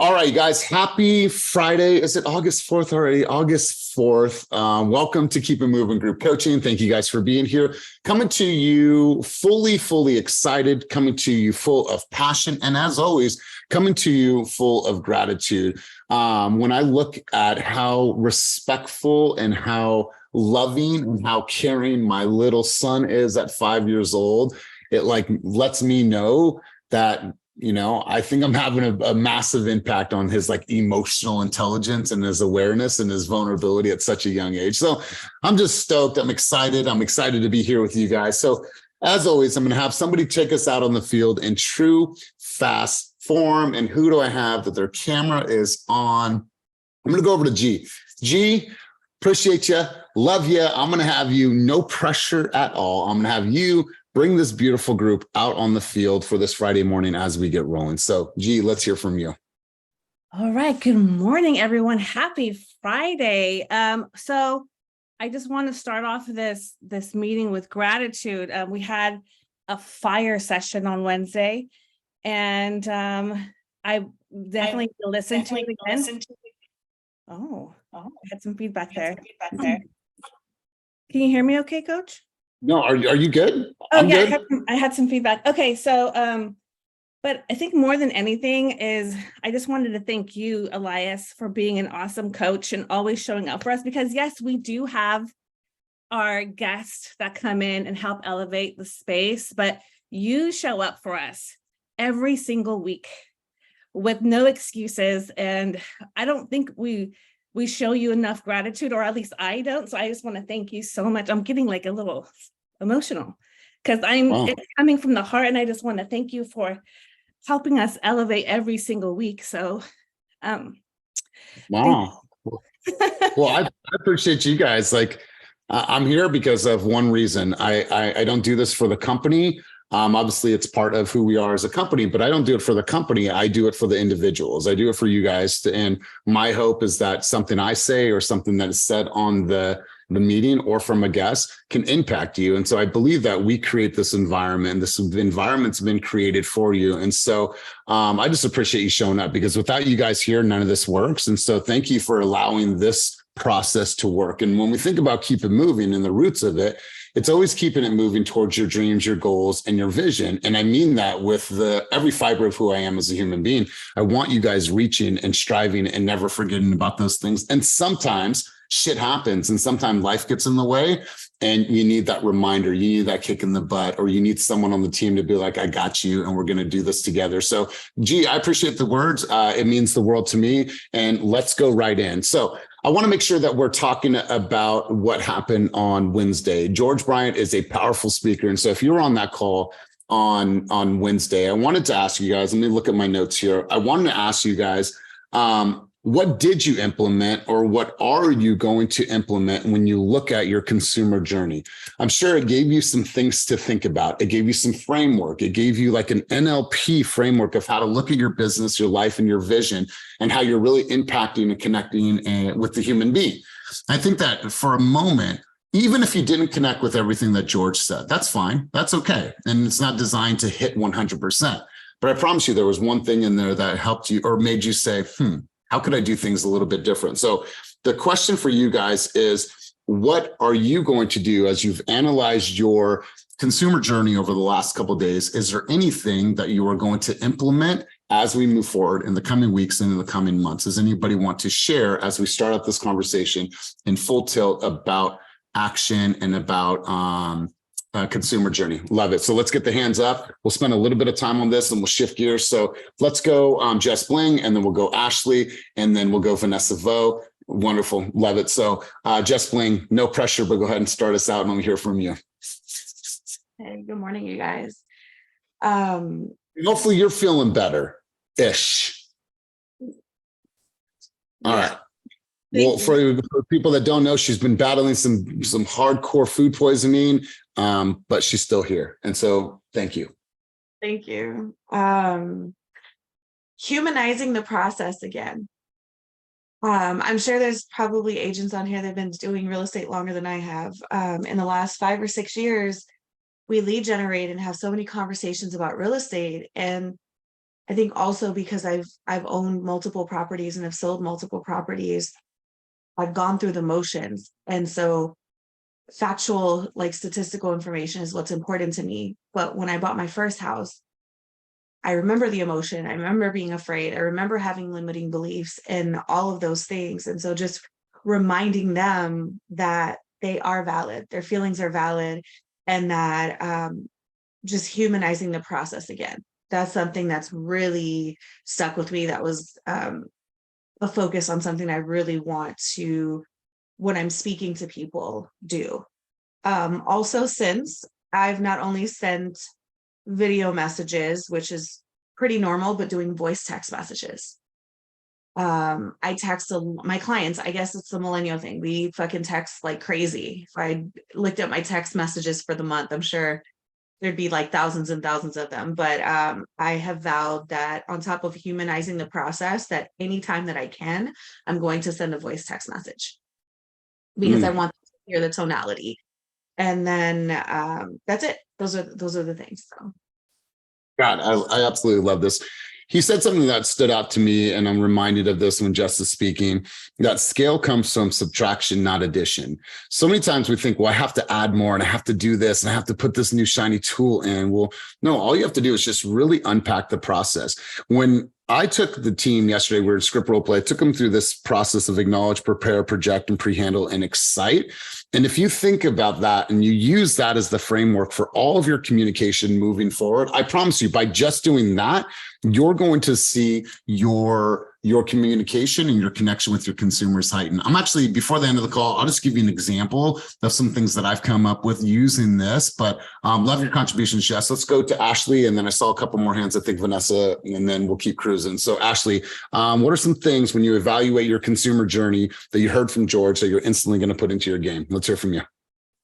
All right, guys, happy Friday. Is it August 4th already? August 4th. Welcome to Keep It Moving Group Coaching. Thank you guys for being here. Coming to you fully excited, coming to you full of passion, and as always, coming to you full of gratitude. When I look at how respectful and how loving and how caring my little son is at 5 years old, it lets me know that I think I'm having a massive impact on his emotional intelligence and his awareness and his vulnerability at such a young age. So I'm just stoked. I'm excited. I'm excited to be here with you guys. So as always, I'm going to have somebody take us out on the field in true fast form. And who do I have that their camera is on? I'm going to go over to G. G, appreciate you. Love you. I'm going to have you no pressure at all. I'm going to have you bring this beautiful group out on the field for this Friday morning as we get rolling. So, G, let's hear from you. All right. Good morning, everyone. Happy Friday. So I just want to start off this meeting with gratitude. We had a fire session on Wednesday, and I definitely listened to it again. Oh, I had some feedback there. Can you hear me okay, Coach? No, are you good? Oh, yeah, good. I had some feedback. Okay, so, but I think more than anything is I just wanted to thank you, Elias, for being an awesome coach and always showing up for us, because yes, we do have our guests that come in and help elevate the space, but you show up for us every single week with no excuses. And I don't think we show you enough gratitude, or at least I don't. So I just want to thank you so much. I'm getting a little emotional because it's coming from the heart. And I just want to thank you for helping us elevate every single week. So, wow. Well, I appreciate you guys. I'm here because of one reason. I don't do this for the company. Obviously, it's part of who we are as a company, but I don't do it for the company. I do it for the individuals. I do it for you guys. And my hope is that something I say or something that is said on the meeting or from a guest can impact you. And so I believe that we create this environment. The environment's been created for you. And so I just appreciate you showing up, because without you guys here, none of this works. And so thank you for allowing this process to work. And when we think about keep it moving and the roots of it, it's always keeping it moving towards your dreams, your goals, and your vision. And I mean that with every fiber of who I am as a human being. I want you guys reaching and striving and never forgetting about those things. And sometimes shit happens, and sometimes life gets in the way, and you need that reminder. You need that kick in the butt, or you need someone on the team to be like, I got you, and we're going to do this together. So, G, I appreciate the words. It means the world to me. And let's go right in. So I want to make sure that we're talking about what happened on Wednesday. George Bryant is a powerful speaker. And so if you were on that call on Wednesday, I wanted to ask you guys, let me look at my notes here. I wanted to ask you guys, what did you implement, or what are you going to implement when you look at your consumer journey? I'm sure it gave you some things to think about. It gave you some framework. It gave you an NLP framework of how to look at your business, your life, and your vision, and how you're really impacting and connecting with the human being. I think that for a moment, even if you didn't connect with everything that George said, that's fine. That's okay. And it's not designed to hit 100%. But I promise you, there was one thing in there that helped you or made you say, how could I do things a little bit different? So the question for you guys is, what are you going to do as you've analyzed your consumer journey over the last couple of days? Is there anything that you are going to implement as we move forward in the coming weeks and in the coming months? Does anybody want to share as we start up this conversation in full tilt about action and about consumer journey? Love it. So let's get the hands up. We'll spend a little bit of time on this and we'll shift gears. So let's go Jess Bling, and then we'll go Ashley, and then we'll go Vanessa Vo. Wonderful. Love it. So Jess Bling, no pressure, but go ahead and start us out and let me hear from you. Hey, good morning, you guys. Hopefully you're feeling better-ish. All right. Well, for people that don't know, she's been battling some hardcore food poisoning, but she's still here. And so thank you. Thank you. Humanizing the process again. I'm sure there's probably agents on here that have been doing real estate longer than I have. In the last 5 or 6 years, we lead generate and have so many conversations about real estate. And I think also because I've owned multiple properties and have sold multiple properties, I've gone through the motions. And so factual, like statistical information is what's important to me. But when I bought my first house, I remember the emotion. I remember being afraid. I remember having limiting beliefs and all of those things. And so just reminding them that they are valid, their feelings are valid, and that just humanizing the process again. That's something that's really stuck with me. That was a focus on something I really want to, when I'm speaking to people, do. Also, since I've not only sent video messages, which is pretty normal, but doing voice text messages. I text my clients. I guess it's the millennial thing. We fucking text like crazy. If I looked at my text messages for the month, I'm sure there'd be like thousands and thousands of them. But I have vowed that on top of humanizing the process, that anytime that I can, I'm going to send a voice text message because I want to hear the tonality. And then that's it. Those are the things. So. God, I absolutely love this. He said something that stood out to me, and I'm reminded of this when Jess is speaking, that scale comes from subtraction, not addition. So many times we think, well, I have to add more and I have to do this and I have to put this new shiny tool in. Well, no, all you have to do is just really unpack the process. When I took the team yesterday, we were in script role play. I took them through this process of acknowledge, prepare, project, and pre-handle and excite. And if you think about that and you use that as the framework for all of your communication moving forward, I promise you, by just doing that, you're going to see your communication and your connection with your consumers heighten. I'm actually, before the end of the call, I'll just give you an example of some things that I've come up with using this, but love your contributions, Jess. Let's go to Ashley. And then I saw a couple more hands, I think Vanessa, and then we'll keep cruising. So Ashley, what are some things when you evaluate your consumer journey that you heard from George that you're instantly going to put into your game? Let's hear from you.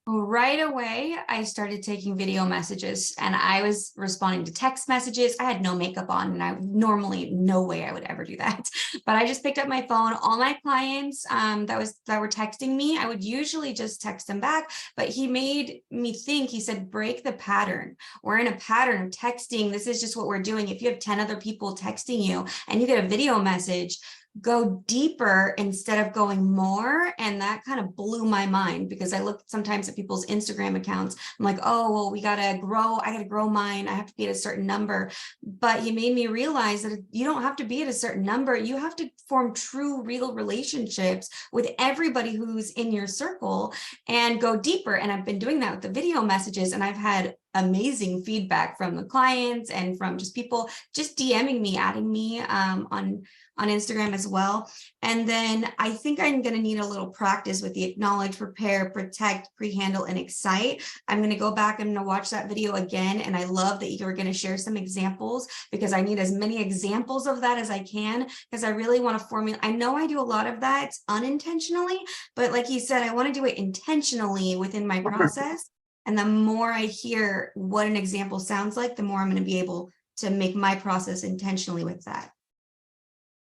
Right away, I started taking video messages and I was responding to text messages. I had no makeup on and I normally, no way I would ever do that. But I just picked up my phone. All my clients that were texting me, I would usually just text them back, but he made me think, he said, break the pattern. We're in a pattern of texting. This is just what we're doing. If you have 10 other people texting you and you get a video message, go deeper instead of going more. And that kind of blew my mind because I look sometimes at people's Instagram accounts. I'm like, oh, well, I got to grow mine. I have to be at a certain number. But he made me realize that you don't have to be at a certain number. You have to form true, real relationships with everybody who's in your circle and go deeper. And I've been doing that with the video messages, and I've had amazing feedback from the clients and from just people just DMing me, adding me on Instagram as well. And then I think I'm going to need a little practice with the acknowledge, prepare, protect, pre-handle, and excite. I'm going to go back and watch that video again. And I love that you are going to share some examples because I need as many examples of that as I can, because I really want to formulate. I know I do a lot of that unintentionally, but like he said, I want to do it intentionally within my process. And the more I hear what an example sounds like, the more I'm going to be able to make my process intentionally with that.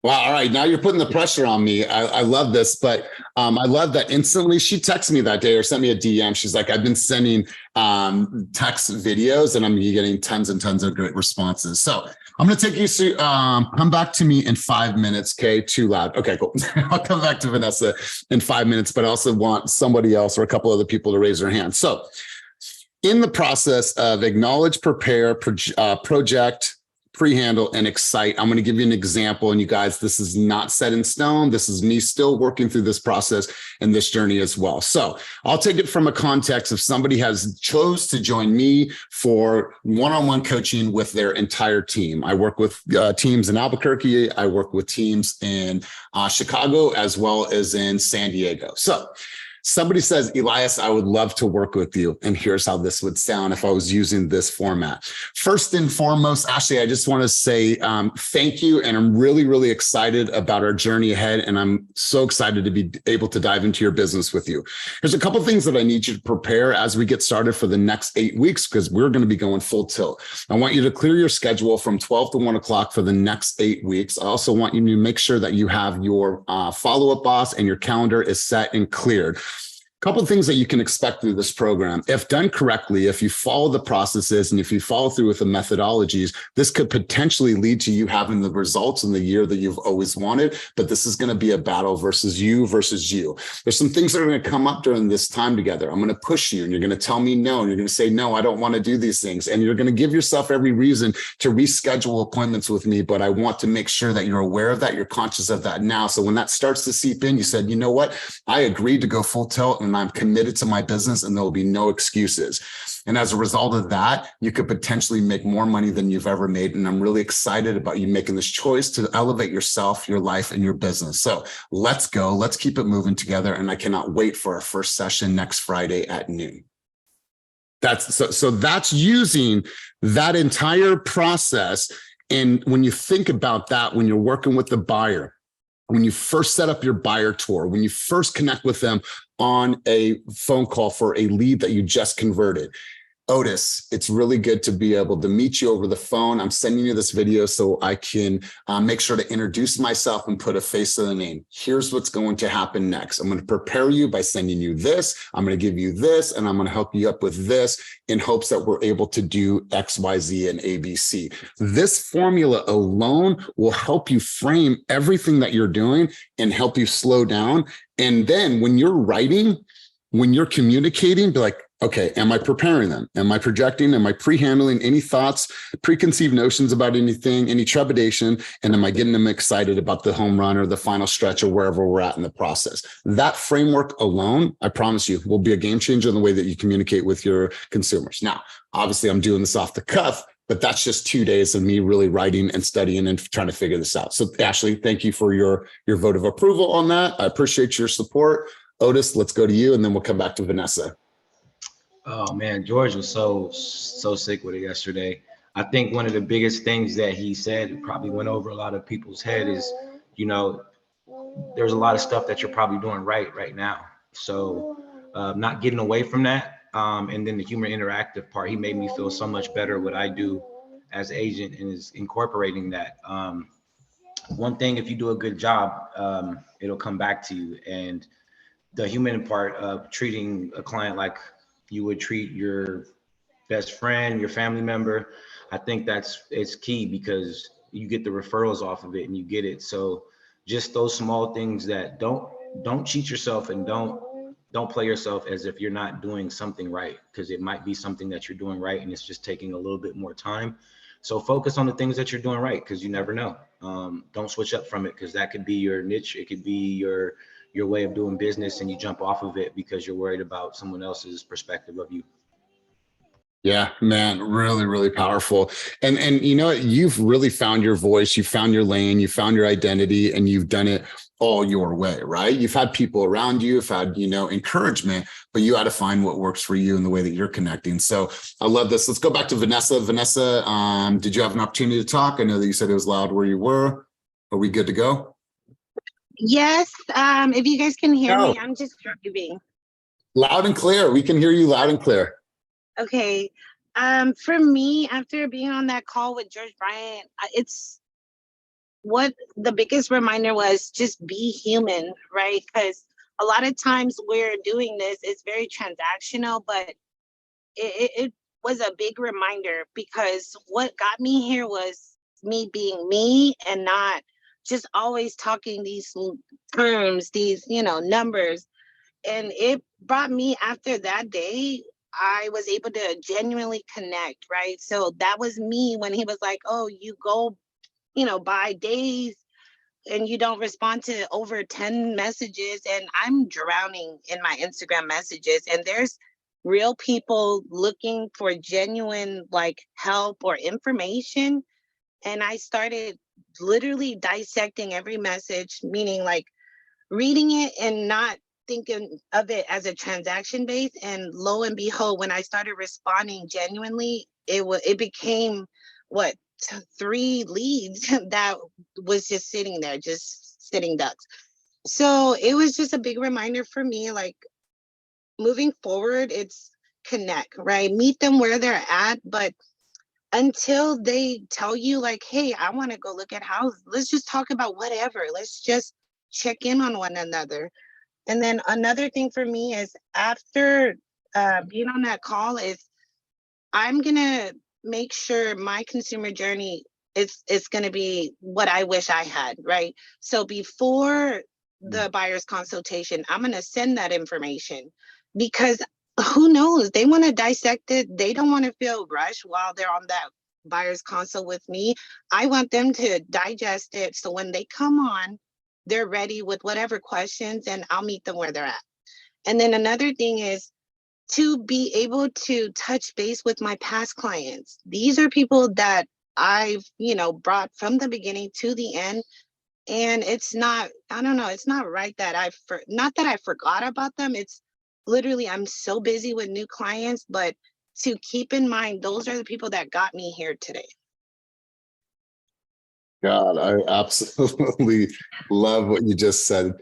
Wow. All right. Now you're putting the pressure on me. I love this, but I love that instantly she texted me that day or sent me a DM. She's like, I've been sending text videos and I'm getting tons and tons of great responses. So I'm going to take you to come back to me in 5 minutes. Okay. Too loud. Okay, cool. I'll come back to Vanessa in 5 minutes, but I also want somebody else or a couple other people to raise their hand. So in the process of acknowledge, prepare, project, pre-handle, and excite, I'm going to give you an example. And you guys, this is not set in stone. This is me still working through this process and this journey as well. So I'll take it from a context of somebody has chose to join me for one-on-one coaching with their entire team. I work with teams in Albuquerque. I work with teams in Chicago, as well as in San Diego. So somebody says, Elias, I would love to work with you. And here's how this would sound if I was using this format. First and foremost, Ashley, I just want to say thank you. And I'm really, really excited about our journey ahead. And I'm so excited to be able to dive into your business with you. There's a couple of things that I need you to prepare as we get started for the next 8 weeks, because we're going to be going full tilt. I want you to clear your schedule from 12 to 1 o'clock for the next 8 weeks. I also want you to make sure that you have your follow-up boss and your calendar is set and cleared. couple of things that you can expect through this program. If done correctly, if you follow the processes and if you follow through with the methodologies, this could potentially lead to you having the results in the year that you've always wanted. But this is going to be a battle versus you. There's some things that are going to come up during this time together. I'm going to push you and you're going to tell me no. And you're going to say, no, I don't want to do these things. And you're going to give yourself every reason to reschedule appointments with me. But I want to make sure that you're aware of that. You're conscious of that now. So when that starts to seep in, you said, you know what? I agreed to go full tilt and I'm committed to my business and there will be no excuses. And as a result of that, you could potentially make more money than you've ever made. And I'm really excited about you making this choice to elevate yourself, your life, and your business. So let's go. Let's keep it moving together. And I cannot wait for our first session next Friday at noon. So that's using that entire process. And when you think about that, when you're working with the buyer, when you first set up your buyer tour, when you first connect with them on a phone call for a lead that you just converted, Otis, it's really good to be able to meet you over the phone. I'm sending you this video so I can make sure to introduce myself and put a face to the name. Here's what's going to happen next. I'm going to prepare you by sending you this. I'm going to give you this, and I'm going to help you up with this in hopes that we're able to do X, Y, Z, and ABC. This formula alone will help you frame everything that you're doing and help you slow down. And then when you're writing, when you're communicating, be like, okay, am I preparing them? Am I projecting? Am I pre-handling any thoughts, preconceived notions about anything, any trepidation? And am I getting them excited about the home run or the final stretch or wherever we're at in the process? That framework alone, I promise you, will be a game changer in the way that you communicate with your consumers. Now, obviously, I'm doing this off the cuff, but that's just 2 days of me really writing and studying and trying to figure this out. So Ashley, thank you for your vote of approval on that. I appreciate your support. Otis, let's go to you, and then we'll come back to Vanessa. Oh man, George was so sick with it yesterday. I think one of the biggest things that he said probably went over a lot of people's head is, you know, there's a lot of stuff that you're probably doing right now. So not getting away from that. And then the human interactive part, he made me feel so much better what I do as agent and is incorporating that. One thing, if you do a good job, it'll come back to you. And the human part of treating a client like you would treat your best friend, your family member, I think it's key because you get the referrals off of it and you get it. So just those small things that don't cheat yourself and don't play yourself as if you're not doing something right, because it might be something that you're doing right and it's just taking a little bit more time. So focus on the things that you're doing right, because you never know. Don't switch up from it, because that could be your niche. It could be your way of doing business, and you jump off of it because you're worried about someone else's perspective of you. Yeah, man, really, really powerful. And you know what? You've really found your voice, you found your lane, you found your identity, and you've done it all your way, right? You've had people around you, you've had, encouragement, but you had to find what works for you and the way that you're connecting. So I love this. Let's go back to Vanessa. Vanessa, did you have an opportunity to talk? I know that you said it was loud where you were. Are we good to go? Yes, if you guys can hear me, I'm just driving. Loud and clear. We can hear you loud and clear. Okay. For me, after being on that call with George Bryant, it's what the biggest reminder was, just be human, right? Because a lot of times we're doing this, it's very transactional, but it was a big reminder, because what got me here was me being me and not just always talking these terms, these, numbers. And it brought me, after that day, I was able to genuinely connect, right? So that was me when he was like, oh, you go, by days and you don't respond to over 10 messages. And I'm drowning in my Instagram messages. And there's real people looking for genuine help or information. And I started literally dissecting every message, meaning reading it and not thinking of it as a transaction base. And lo and behold, when I started responding genuinely, it became 3 leads that was just sitting there, just sitting ducks. So it was just a big reminder for me, moving forward, it's connect, right? Meet them where they're at, but until they tell you hey, I want to go look at houses, let's just talk about whatever. Let's just check in on one another. And then another thing for me is after being on that call is I'm gonna make sure my consumer journey is gonna be what I wish I had, right? So before the buyer's consultation, I'm gonna send that information because who knows? They want to dissect it. They don't want to feel rushed while they're on that buyer's consult with me. I want them to digest it so when they come on, they're ready with whatever questions and I'll meet them where they're at. And then another thing is to be able to touch base with my past clients. These are people that I've, brought from the beginning to the end. And it's not, I don't know, it's not right that not that I forgot about them. It's literally, I'm so busy with new clients, but to keep in mind, those are the people that got me here today. God, I absolutely love what you just said.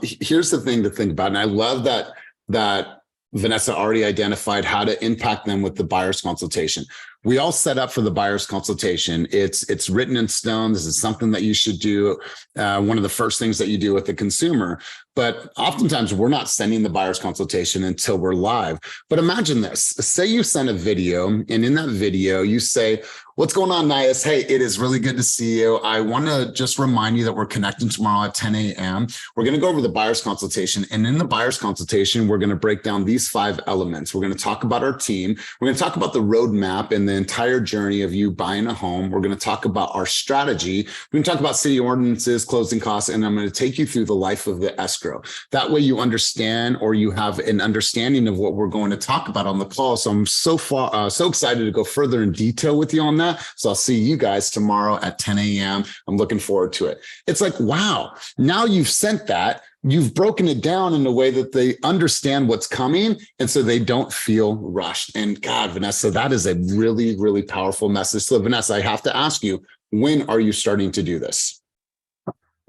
Here's the thing to think about, and I love that Vanessa already identified how to impact them with the buyer's consultation. We all set up for the buyer's consultation. It's written in stone. This is something that you should do. One of the first things that you do with the consumer. But oftentimes we're not sending the buyer's consultation until we're live. But imagine this. Say you send a video, and in that video you say, "What's going on, Nias? Hey, it is really good to see you. I want to just remind you that we're connecting tomorrow at 10 a.m. We're going to go over the buyer's consultation. And in the buyer's consultation, we're going to break down these 5 elements. We're going to talk about our team. We're going to talk about the roadmap and the entire journey of you buying a home. We're going to talk about our strategy. We're going to talk about city ordinances, closing costs, and I'm going to take you through the life of the escrow." That way you understand, or you have an understanding of what we're going to talk about on the call. So I'm so excited to go further in detail with you on that. So I'll see you guys tomorrow at 10 a.m. I'm looking forward to it. It's like, wow, now you've sent that. You've broken it down in a way that they understand what's coming. And so they don't feel rushed. And God, Vanessa, that is a really, really powerful message. So Vanessa, I have to ask you, when are you starting to do this?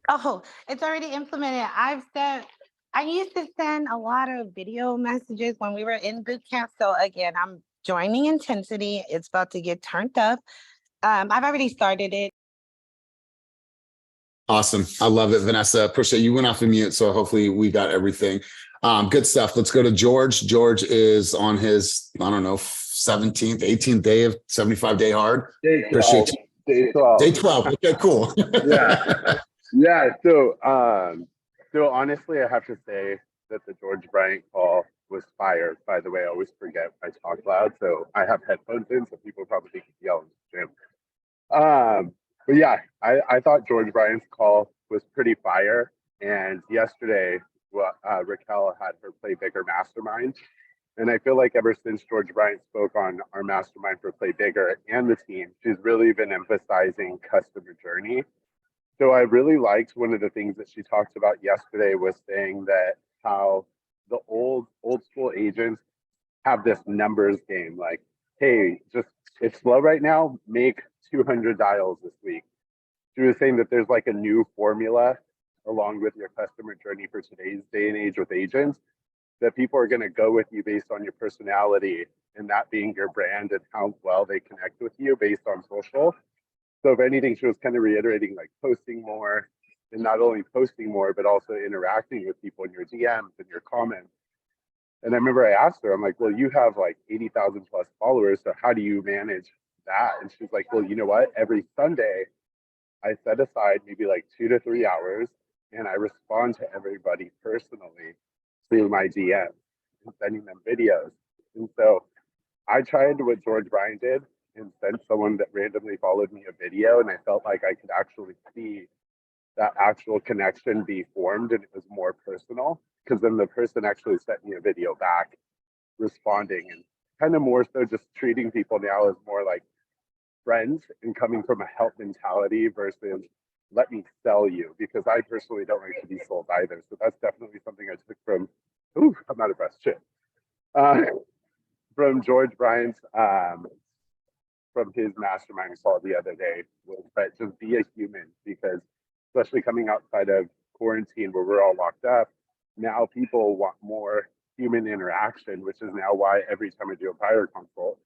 Oh, it's already implemented. I used to send a lot of video messages when we were in boot camp. So again, I'm joining Intensity. It's about to get turned up. I've already started it. Awesome. I love it, Vanessa. Appreciate you went off of mute. So hopefully we got everything. Good stuff. Let's go to George. George is on his, 17th, 18th day of 75-day hard. Day 12. Appreciate you. Day 12. Day 12. Okay, cool. Yeah. Yeah. So honestly, I have to say that the George Bryant call was fire. By the way, I always forget I talk loud. So I have headphones in, so people probably think it's yelling at the gym. But yeah, I thought George Bryant's call was pretty fire. And yesterday, Raquel had her Play Bigger mastermind. And I feel like ever since George Bryant spoke on our mastermind for Play Bigger and the team, she's really been emphasizing customer journey. So I really liked one of the things that she talked about yesterday was saying that how the old school agents have this numbers game, like, hey, just it's slow right now, make 200 dials this week. She was saying that there's like a new formula along with your customer journey for today's day and age with agents, that people are going to go with you based on your personality and that being your brand and how well they connect with you based on social. So if anything, she was kind of reiterating like posting more, and not only posting more, but also interacting with people in your DMs and your comments. And I remember I asked her, I'm like, well, you have like 80,000 plus followers. So how do you manage that? And she's like, well, you know what? Every Sunday, I set aside maybe like 2 to 3 hours and I respond to everybody personally through my DM and sending them videos. And so I tried what George Bryant did and sent someone that randomly followed me a video, and I felt like I could actually see that actual connection be formed, and it was more personal because then the person actually sent me a video back responding, and kind of more so just treating people now as more like friends and coming from a help mentality versus let me sell you, because I personally don't like to be sold either. So that's definitely something I took from, I'm out of breath, shit. From George Bryant's from his mastermind call the other day, but just be a human, because especially coming outside of quarantine where we're all locked up, now people want more human interaction, which is now why every time I do a buyer consult,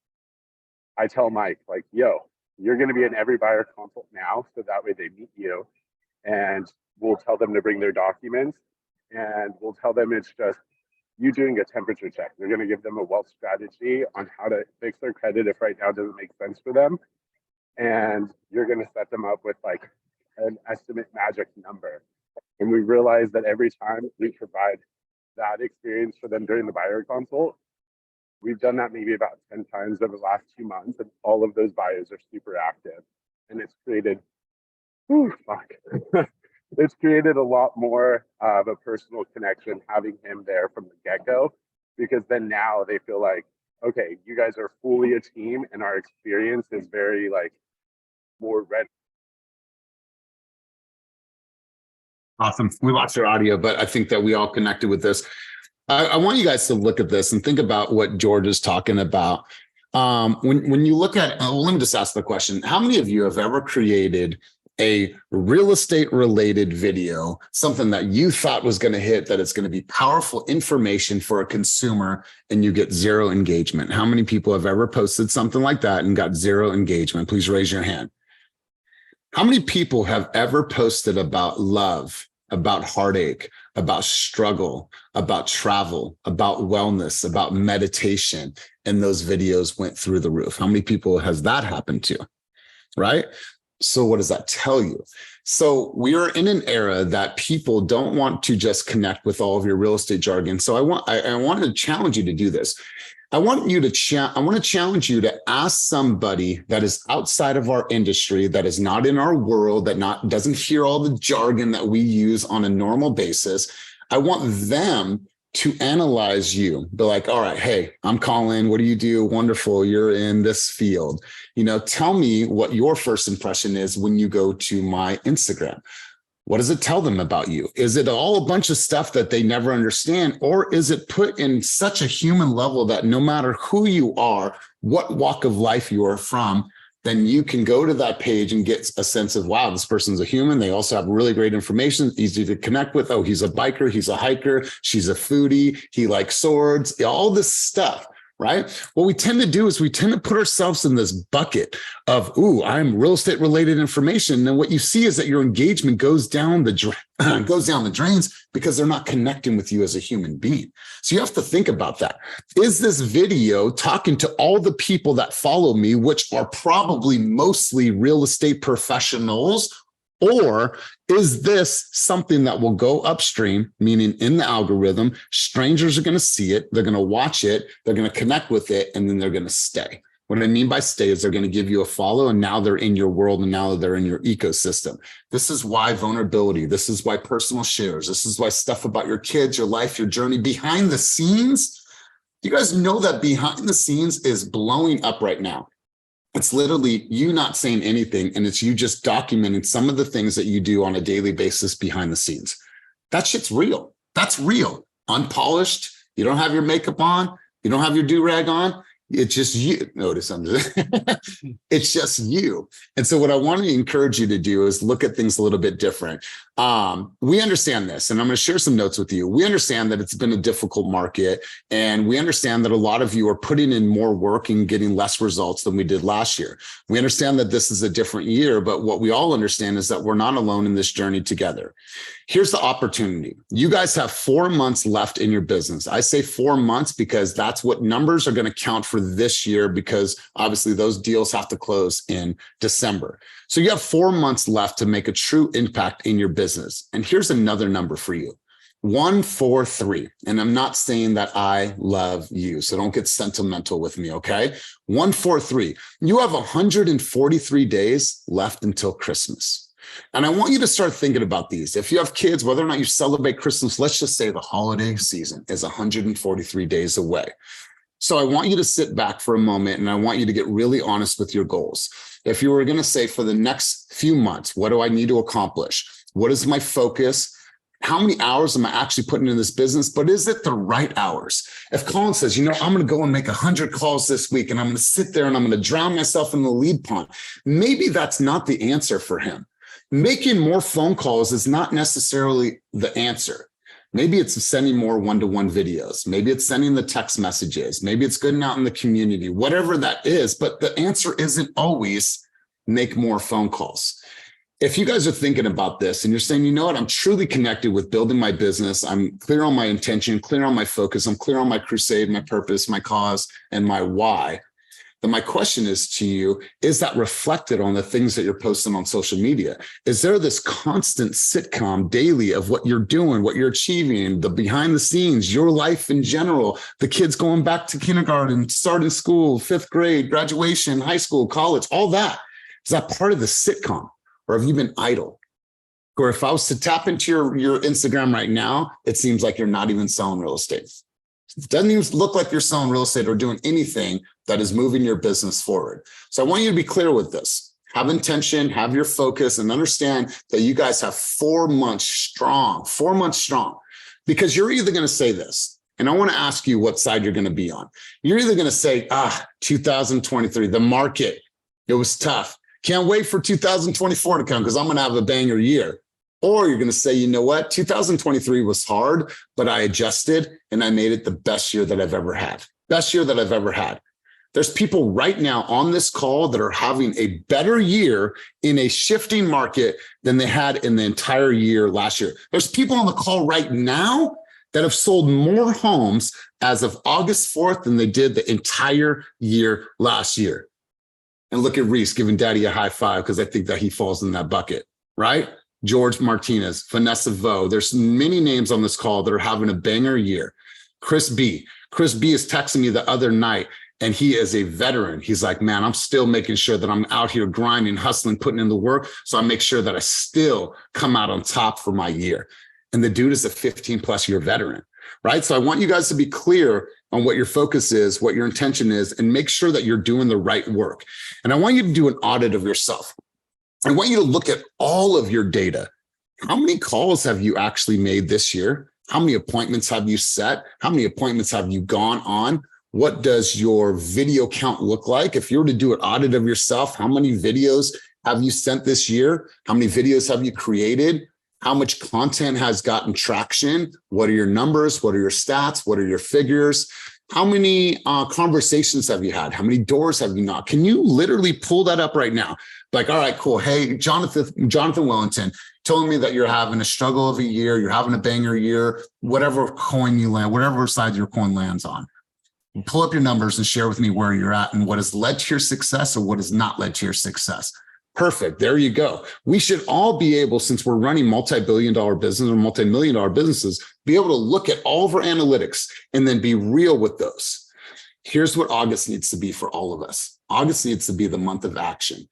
I tell Mike, like, yo, you're going to be in every buyer consult now, so that way they meet you, and we'll tell them to bring their documents, and we'll tell them it's just you doing a temperature check. They're going to give them a wealth strategy on how to fix their credit if right now doesn't make sense for them. And you're going to set them up with like an estimate magic number. And we realize that every time we provide that experience for them during the buyer consult, we've done that maybe about 10 times over the last 2 months, and all of those buyers are super active. And it's created, it's created a lot more of a personal connection having him there from the get-go, because then now they feel like, okay, you guys are fully a team, and our experience is very like more ready. Awesome. We lost your audio, but I think that we all connected with this. I want you guys to look at this and think about what George is talking about. When you look at, let me just ask the question. How many of you have ever created a real estate related video, something that you thought was going to hit, that it's going to be powerful information for a consumer, and you get zero engagement? How many people have ever posted something like that and got zero engagement? Please raise your hand. How many people have ever posted about love, about heartache, about struggle, about travel, about wellness, about meditation, and those videos went through the roof? How many people has that happened to? Right? So what does that tell you? So we are in an era that people don't want to just connect with all of your real estate jargon. So I want to challenge you to do this. I want to challenge you to ask somebody that is outside of our industry, that is not in our world, that doesn't hear all the jargon that we use on a normal basis. I want them to analyze you. Be like, all right, hey, I'm Colin. What do you do? Wonderful. You're in this field. Tell me what your first impression is when you go to my Instagram. What does it tell them about you? Is it all a bunch of stuff that they never understand? Or is it put in such a human level that no matter who you are, what walk of life you are from, then you can go to that page and get a sense of, wow, this person's a human. They also have really great information, easy to connect with. Oh, he's a biker, he's a hiker, she's a foodie, he likes swords, all this stuff. Right? What we tend to do is we tend to put ourselves in this bucket of, ooh, I'm real estate related information. And what you see is that your engagement goes down the drains because they're not connecting with you as a human being. So you have to think about that. Is this video talking to all the people that follow me, which are probably mostly real estate professionals? Or is this something that will go upstream, meaning in the algorithm, strangers are going to see it, they're going to watch it, they're going to connect with it, and then they're going to stay. What I mean by stay is they're going to give you a follow, and now they're in your world, and now they're in your ecosystem. This is why vulnerability, this is why personal shares, this is why stuff about your kids, your life, your journey, behind the scenes. You guys know that behind the scenes is blowing up right now. It's literally you not saying anything, and it's you just documenting some of the things that you do on a daily basis behind the scenes. That shit's real. That's real. Unpolished. You don't have your makeup on. You don't have your do-rag on. It's just you. Notice it's just you. And so what I want to encourage you to do is look at things a little bit different. We understand this, and I'm going to share some notes with you. We understand that it's been a difficult market, and we understand that a lot of you are putting in more work and getting less results than we did last year. We understand that this is a different year, but what we all understand is that we're not alone in this journey together. Here's the opportunity. You guys have 4 months left in your business. I say 4 months because that's what numbers are going to count for this year, because obviously those deals have to close in December. So you have 4 months left to make a true impact in your business. And here's another number for you. 143. And I'm not saying that I love you, so don't get sentimental with me, okay? 143. You have 143 days left until Christmas. And I want you to start thinking about these. If you have kids, whether or not you celebrate Christmas, let's just say the holiday season is 143 days away. So I want you to sit back for a moment, and I want you to get really honest with your goals. If you were going to say, for the next few months, what do I need to accomplish? What is my focus? How many hours am I actually putting in this business? But is it the right hours? If Colin says, I'm going to go and make 100 calls this week, and I'm going to sit there and I'm going to drown myself in the lead pond, maybe that's not the answer for him. Making more phone calls is not necessarily the answer. Maybe it's sending more one-to-one videos. Maybe it's sending the text messages. Maybe it's getting out in the community, whatever that is. But the answer isn't always make more phone calls. if you guys are thinking about this and you're saying, you know what, I'm truly connected with building my business. I'm clear on my intention, clear on my focus. I'm clear on my crusade, my purpose, my cause, and my why. Then my question is to you, is that reflected on the things that you're posting on social media? Is there this constant sitcom daily of what you're doing, what you're achieving, the behind the scenes, your life in general, the kids going back to kindergarten, starting school, 5th grade, graduation, high school, college, all that? Is that part of the sitcom? Or have you been idle? Or if I was to tap into your Instagram right now, it seems like you're not even selling real estate. It doesn't even look like you're selling real estate or doing anything that is moving your business forward. So I want you to be clear with this. Have intention, have your focus, and understand that you guys have 4 months strong, because you're either going to say this, and I want to ask you what side you're going to be on. You're either going to say, 2023, the market, it was tough. Can't wait for 2024 to come because I'm going to have a banger year. Or you're going to say, you know what? 2023 was hard, but I adjusted and I made it the best year that I've ever had. Best year that I've ever had. There's people right now on this call that are having a better year in a shifting market than they had in the entire year last year. There's people on the call right now that have sold more homes as of August 4th than they did the entire year last year. And look at Reese giving Daddy a high five because I think that he falls in that bucket, right? George Martinez, Vanessa Vo. There's many names on this call that are having a banger year. Chris B is texting me the other night, and he is a veteran. He's like, man, I'm still making sure that I'm out here grinding, hustling, putting in the work. So I make sure that I still come out on top for my year. And the dude is a 15 plus year veteran, right? So I want you guys to be clear on what your focus is, what your intention is, and make sure that you're doing the right work. And I want you to do an audit of yourself. I want you to look at all of your data. How many calls have you actually made this year? How many appointments have you set? How many appointments have you gone on? What does your video count look like? If you were to do an audit of yourself, how many videos have you sent this year? How many videos have you created? How much content has gotten traction? What are your numbers? What are your stats? What are your figures? How many conversations have you had? How many doors have you knocked? Can you literally pull that up right now? Like, all right, cool. Hey, Jonathan Wellington, telling me that you're having a struggle of a year, you're having a banger year, whatever coin you land, whatever side your coin lands on. Pull up your numbers and share with me where you're at and what has led to your success or what has not led to your success. Perfect. There you go. We should all be able, since we're running multi-billion-dollar business or multi-million-dollar businesses, be able to look at all of our analytics and then be real with those. Here's what August needs to be for all of us. August needs to be the month of action.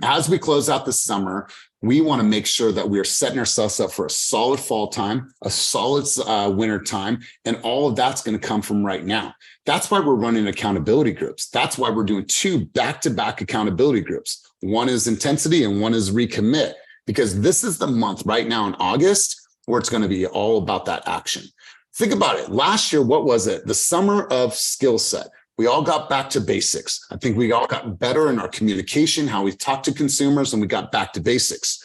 As we close out the summer, we want to make sure that we are setting ourselves up for a solid fall time, a solid winter time, and all of that's going to come from right now. That's why we're running accountability groups. That's why we're doing 2 back-to-back accountability groups. One is intensity and one is recommit, because this is the month right now in August where it's going to be all about that action. Think about it. Last year, what was it? The summer of skill set. We all got back to basics. I think we all got better in our communication, how we talk to consumers, and we got back to basics.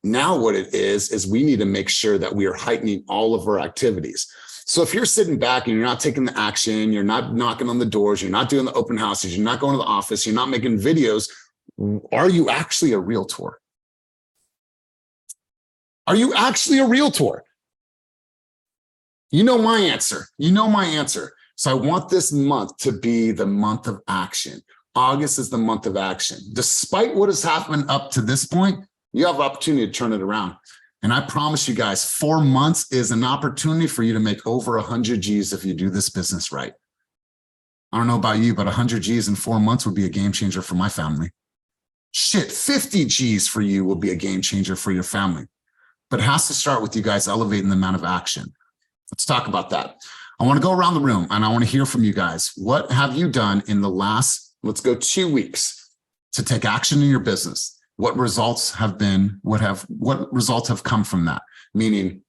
Now what it is we need to make sure that we are heightening all of our activities. So if you're sitting back and you're not taking the action, you're not knocking on the doors, you're not doing the open houses, you're not going to the office, you're not making videos, are you actually a realtor? Are you actually a realtor? You know my answer. You know my answer. So I want this month to be the month of action. August is the month of action. Despite what has happened up to this point, you have opportunity to turn it around. And I promise you guys, 4 months is an opportunity for you to make over 100 G's if you do this business right. I don't know about you, but 100 G's in 4 months would be a game changer for my family. Shit, 50 G's for you will be a game changer for your family. But it has to start with you guys elevating the amount of action. Let's talk about that. I want to go around the room and I want to hear from you guys. What have you done in the last, let's go 2 weeks, to take action in your business? What results have been, what results have come from that? Meaning,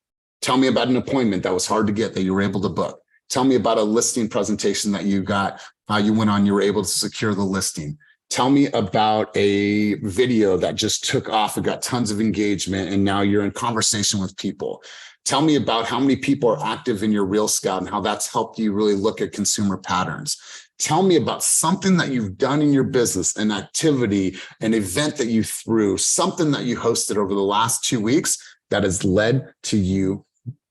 tell me about an appointment that was hard to get that you were able to book. Tell me about a listing presentation that you got, you went on, you were able to secure the listing. Tell me about a video that just took off and got tons of engagement and now you're in conversation with people. Tell me about how many people are active in your Real Scout and how that's helped you really look at consumer patterns. Tell me about something that you've done in your business, an activity, an event that you threw, something that you hosted over the last 2 weeks that has led to you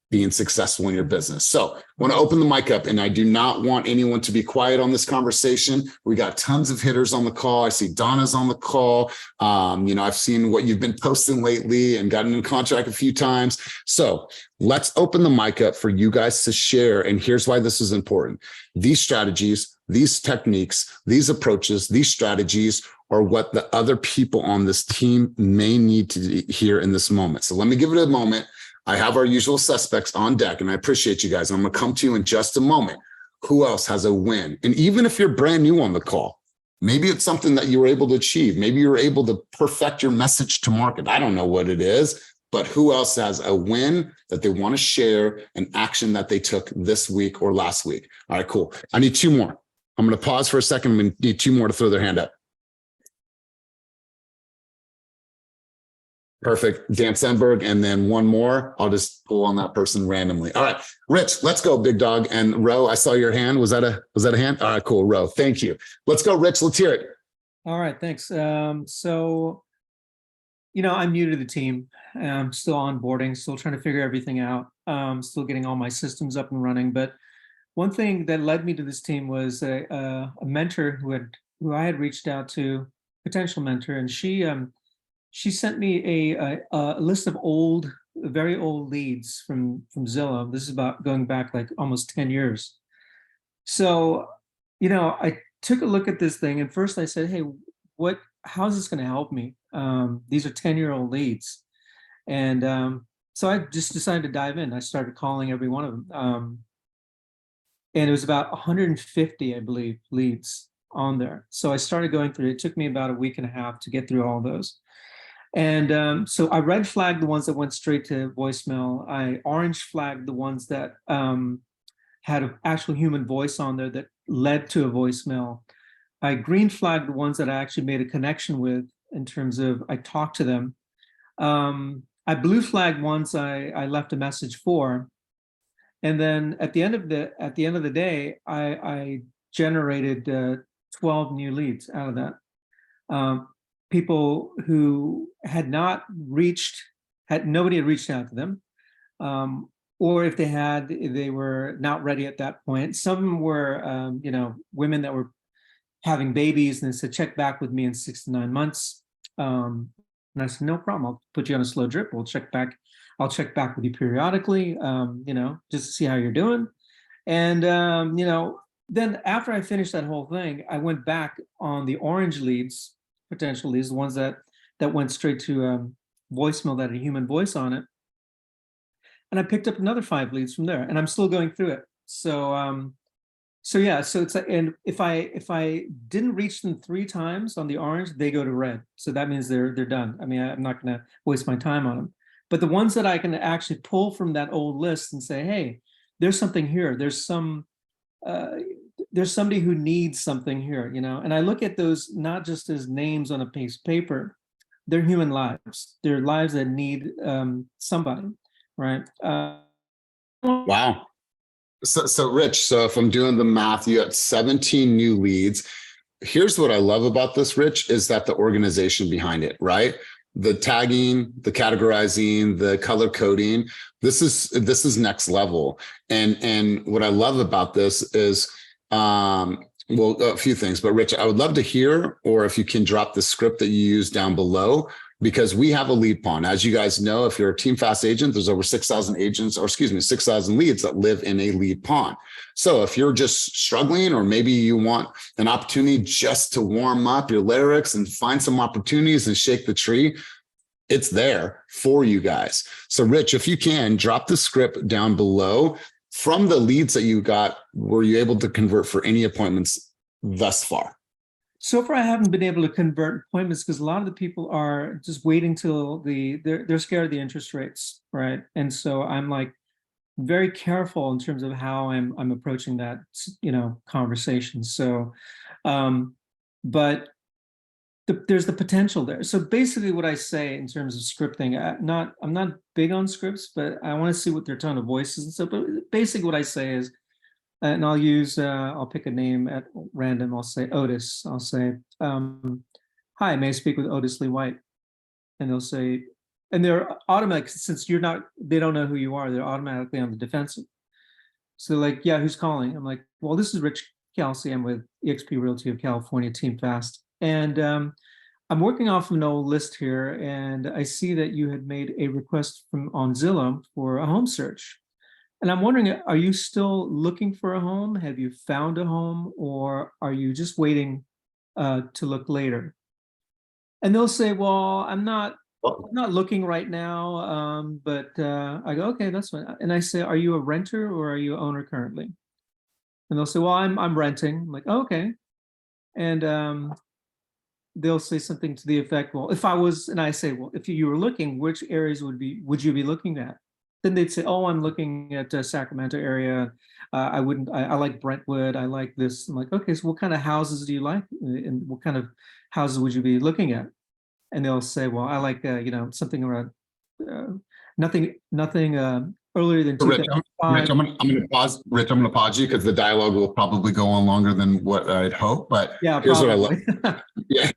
being successful in your business. So I want to open the mic up, and I do not want anyone to be quiet on this conversation. We got tons of hitters on the call. I see Donna's on the call. I've seen what you've been posting lately and gotten in contract a few times. So let's open the mic up for you guys to share. And here's why this is important. These strategies, these techniques, these approaches, these strategies are what the other people on this team may need to hear in this moment. So let me give it a moment. I have our usual suspects on deck, and I appreciate you guys. I'm going to come to you in just a moment. Who else has a win? And even if you're brand new on the call, maybe it's something that you were able to achieve. Maybe you were able to perfect your message to market. I don't know what it is, but who else has a win that they want to share, an action that they took this week or last week? All right, cool. I need 2 more. I'm going to pause for a second. I'm going to need 2 more to throw their hand up. Perfect. Dan Senberg, and then 1 more. I'll just pull on that person randomly. All right, Rich, let's go, big dog. And Ro, I saw your hand. Was that a hand? All right, cool. Ro, thank you. Let's go, Rich. Let's hear it. All right, thanks. So, I'm new to the team. I'm still onboarding, still trying to figure everything out. Still getting all my systems up and running. But one thing that led me to this team was a mentor who I had reached out to, potential mentor, and she sent me a list of very old leads from Zillow. This is about going back like almost 10 years. So, I took a look at this thing, and first I said, hey, how's this going to help me? These are 10-year-old leads. And so I just decided to dive in. I started calling every one of them. And it was about 150, I believe, leads on there. So I started going through it. It took me about a week and a half to get through all those. And so I red flagged the ones that went straight to voicemail. I orange flagged the ones that had an actual human voice on there that led to a voicemail. I green flagged the ones that I actually made a connection with in terms of I talked to them. I blue flagged ones I left a message for. And then at the end of the day, I generated 12 new leads out of that. People who had not reached, nobody had reached out to them. Or if they had, they were not ready at that point. Some were, women that were having babies, and they said, check back with me in 6 to 9 months. And I said, no problem. I'll put you on a slow drip. I'll check back with you periodically, just to see how you're doing. And, then after I finished that whole thing, I went back on the orange leads, potential leads, the ones that went straight to voicemail that had a human voice on it. And I picked up another 5 leads from there, and I'm still going through it. So it's like, and if I didn't reach them 3 times on the orange, they go to red. So that means they're done. I mean, I'm not going to waste my time on them. But the ones that I can actually pull from that old list and say, hey, there's something here. There's somebody who needs something here, and I look at those not just as names on a piece of paper. They're human lives. They're lives that need somebody, right? Wow. So Rich, so if I'm doing the math, you got 17 new leads. Here's what I love about this, Rich, is that the organization behind it, right? The tagging, the categorizing, the color coding, this is next level. And what I love about this is, a few things, but Rich, I would love to hear, or if you can drop the script that you use down below, because we have a lead pond. As you guys know, if you're a Team Fast agent, there's over 6,000 leads that live in a lead pond. So if you're just struggling, or maybe you want an opportunity just to warm up your lyrics and find some opportunities and shake the tree, it's there for you guys. So Rich, if you can drop the script down below. From the leads that you got, were you able to convert for any appointments thus far? So far, I haven't been able to convert appointments because a lot of the people are just waiting till they're scared of the interest rates, right? And so I'm like very careful in terms of how I'm approaching that, conversation. So, but there's the potential there. So basically, what I say in terms of scripting, I'm not big on scripts, but I want to see what their tone of voice is and stuff. But basically, what I say is, And I'll pick a name at random. I'll say Otis. I'll say, hi, may I speak with Otis Lee White? And they'll say, and they're automatic, since they don't know who you are, they're automatically on the defensive. So they're like, yeah, who's calling? I'm like, well, this is Rich Kelsey. I'm with eXp Realty of California, Team Fast. And I'm working off an old list here, and I see that you had made a request on Zillow for a home search. And I'm wondering, are you still looking for a home? Have you found a home, or are you just waiting to look later? And they'll say, well, I'm not looking right now, but I go, okay, that's fine. And I say, are you a renter or are you an owner currently? And they'll say, well, I'm renting. I'm like, oh, okay. And they'll say something to the effect, well, if I was, and I say, well, if you were looking, which areas would you be looking at? Then they'd say, oh, I'm looking at Sacramento area. I like Brentwood. I like this. I'm like, okay, so what kind of houses do you like? And what kind of houses would you be looking at? And they'll say, well, I like, something around nothing earlier than Rich, 2005. I'm going to pause. Rich, I'm going to pause you because the dialogue will probably go on longer than what I'd hope. But Yeah, here's probably. what I love. Yeah,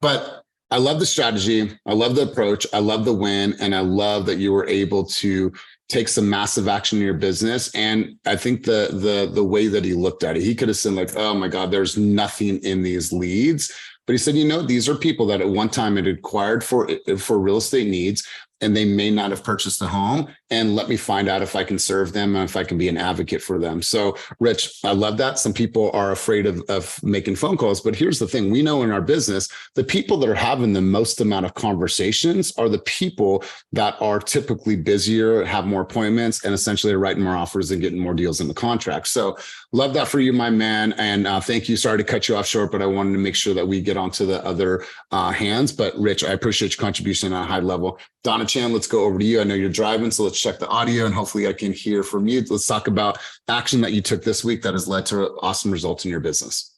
but I love the strategy. I love the approach. I love the win, and I love that you were able to take some massive action in your business. And I think the way that he looked at it, he could have said like, "Oh my God, there's nothing in these leads." But he said, these are people that at one time had acquired for real estate needs, and they may not have purchased a home. And let me find out if I can serve them and if I can be an advocate for them. So, Rich, I love that. Some people are afraid of making phone calls. But here's the thing. We know in our business, the people that are having the most amount of conversations are the people that are typically busier, have more appointments, and essentially are writing more offers and getting more deals in the contract. So love that for you, my man. And thank you. Sorry to cut you off short, but I wanted to make sure that we get onto the other hands. But Rich, I appreciate your contribution at a high level. Donna Chan, let's go over to you. I know you're driving, so let's check the audio and hopefully I can hear from you. Let's talk about action that you took this week that has led to awesome results in your business.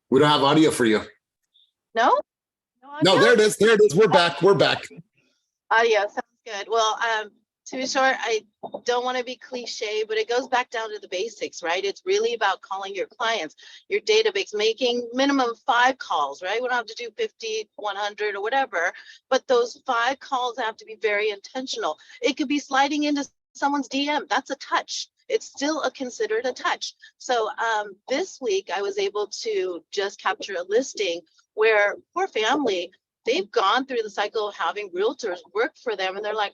We don't have audio for you. No? No, there it is. There it is. We're back. Audio sounds good. Well, to be short, I don't want to be cliche, but it goes back down to the basics, right? It's really about calling your clients, your database, making minimum 5 calls, right? We don't have to do 50, 100 or whatever, but those 5 calls have to be very intentional. It could be sliding into someone's DM. That's a touch. It's still considered a touch. So this week I was able to just capture a listing where poor family, they've gone through the cycle of having realtors work for them. And they're like,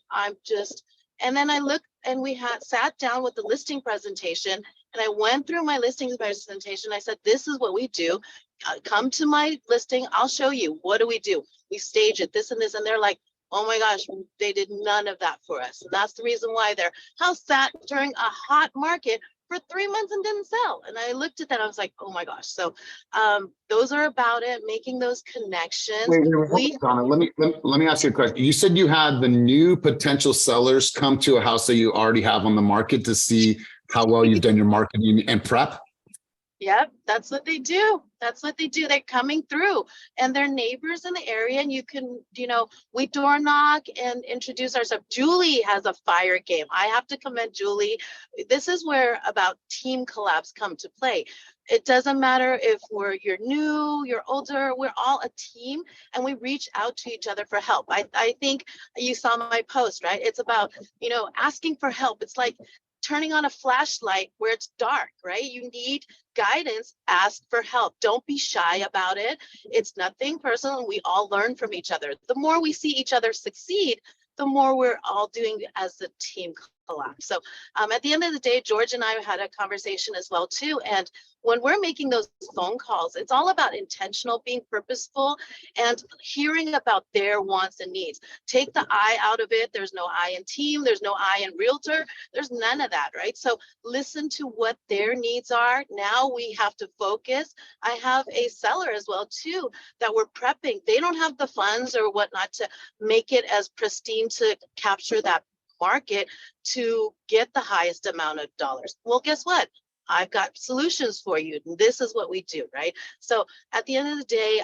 and then I looked and we had sat down with the listing presentation and I went through my listings presentation. I said, this is what we do. Come to my listing. I'll show you. What do? We stage it, this and this. And they're like, oh my gosh, they did none of that for us. And that's the reason why their house sat during a hot market for 3 months and didn't sell. And I looked at that, I was like, oh my gosh. So those are about it, making those connections. Wait, Donna, let me ask you a question. You said you had the new potential sellers come to a house that you already have on the market to see how well you've done your marketing and prep? Yep, that's what they do. They're coming through and they're neighbors in the area. And you can, we door knock and introduce ourselves. Julie has a fire game. I have to commend Julie. This is where about team collabs come to play. It doesn't matter if you're new, you're older, we're all a team and we reach out to each other for help. I think you saw my post, right? It's about, asking for help. It's like turning on a flashlight where it's dark, right? You need guidance, ask for help. Don't be shy about it. It's nothing personal. We all learn from each other. The more we see each other succeed, the more we're all doing as a team collab. So at the end of the day, George and I had a conversation as well too. And when we're making those phone calls, it's all about intentional, being purposeful and hearing about their wants and needs. Take the I out of it. There's no I in team. There's no I in realtor. There's none of that, right? So listen to what their needs are. Now we have to focus. I have a seller as well too that we're prepping. They don't have the funds or whatnot to make it as pristine to capture that market to get the highest amount of dollars. Well, guess what? I've got solutions for you. This is what we do, right? So at the end of the day,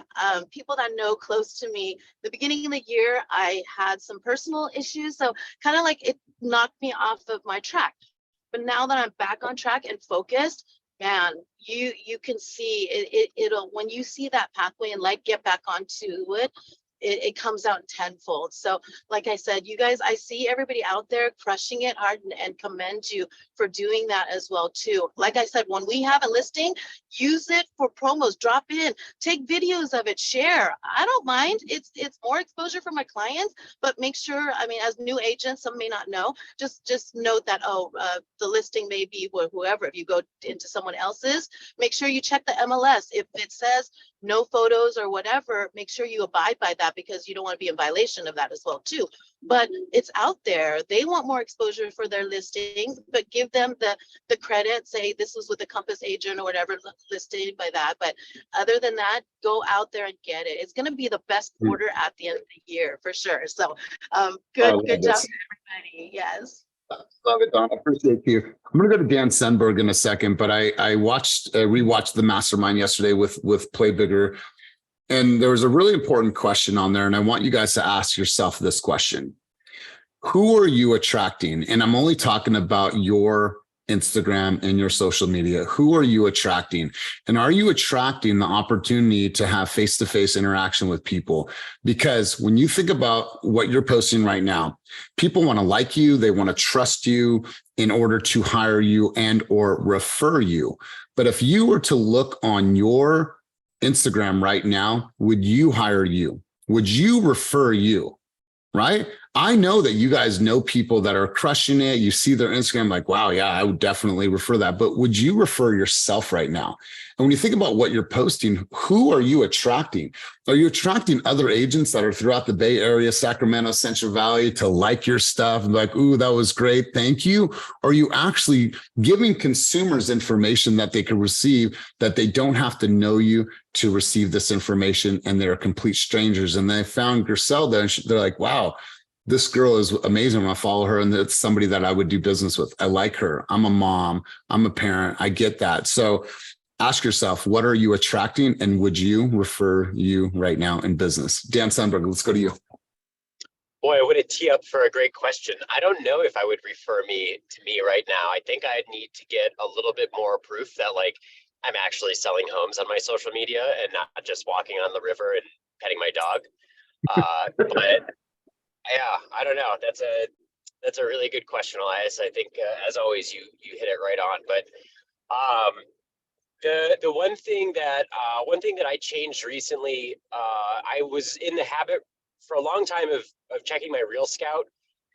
people that know close to me, the beginning of the year, I had some personal issues. So kind of like it knocked me off of my track. But now that I'm back on track and focused, man, you can see it'll, when you see that pathway and like get back onto it, it comes out tenfold. So like I said, you guys, I see everybody out there crushing it hard, and commend you for doing that as well too. Like I said, when we have a listing, use it for promos, drop in, take videos of it, share. I don't mind. It's more exposure for my clients, but make sure, I mean, as new agents, some may not know, just note that, the listing may be whoever, if you go into someone else's, make sure you check the MLS. If it says no photos or whatever, make sure you abide by that, because you don't want to be in violation of that as well too. But it's out there. They want more exposure for their listings, but give them the credit, say this was with a Compass agent or whatever, listed by that. But other than that, go out there and get it. It's going to be the best quarter at the end of the year for sure. So good job to everybody. Yes. Love it, Don. I appreciate you. I'm going to go to Dan Senberg in a second, but I rewatched the mastermind yesterday with Play Bigger, and there was a really important question on there, and I want you guys to ask yourself this question: who are you attracting? And I'm only talking about your Instagram and your social media. Who are you attracting? And are you attracting the opportunity to have face-to-face interaction with people? Because when you think about what you're posting right now, people want to like you, they want to trust you in order to hire you and or refer you. But if you were to look on your Instagram right now, would you hire you? Would you refer you? Right? I know that you guys know people that are crushing it. You see their Instagram like, wow, yeah, I would definitely refer that. But would you refer yourself right now? And when you think about what you're posting, who are you attracting? Are you attracting other agents that are throughout the Bay Area, Sacramento, Central Valley to like your stuff and be like, ooh, that was great, thank you? Or are you actually giving consumers information that they can receive, that they don't have to know you to receive this information, and they're complete strangers? And they found Griselda and they're like, wow, this girl is amazing. I'm gonna follow her, and it's somebody that I would do business with. I like her. I'm a mom. I'm a parent. I get that. So ask yourself, what are you attracting, and would you refer you right now in business? Dan Sandberg, let's go to you. Boy, what a tee up for a great question. I don't know if I would refer me right now. I think I'd need to get a little bit more proof that like I'm actually selling homes on my social media and not just walking on the river and petting my dog. But yeah, I don't know. That's a really good question, Elias. I think as always, you hit it right on. But the one thing that I changed recently, I was in the habit for a long time of checking my Real Scout